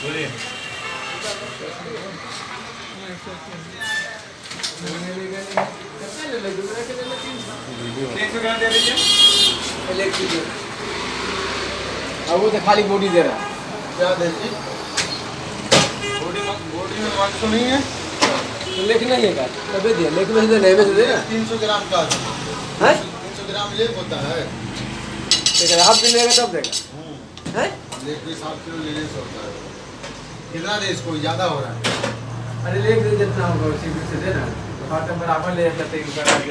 बोलिए। 300 ग्राम दे दीजिए। अब वो तो खाली बॉडी दे रहा है। क्या देखिए बॉडी में मांस तो नहीं है। तो लिखना ही है का तभी दिया लिखना ही तो लेवे से दे ना 300 ग्राम का है 300 ग्राम लेग होता है। ठीक हाफ दिन लेगा तब देगा है लेग भी 7 किलो लेग होता है। कितना दे इसको ज़्यादा हो रहा है। अरे लेख दे जितना होगा उसी से देना तो बराबर ले सकते हैं।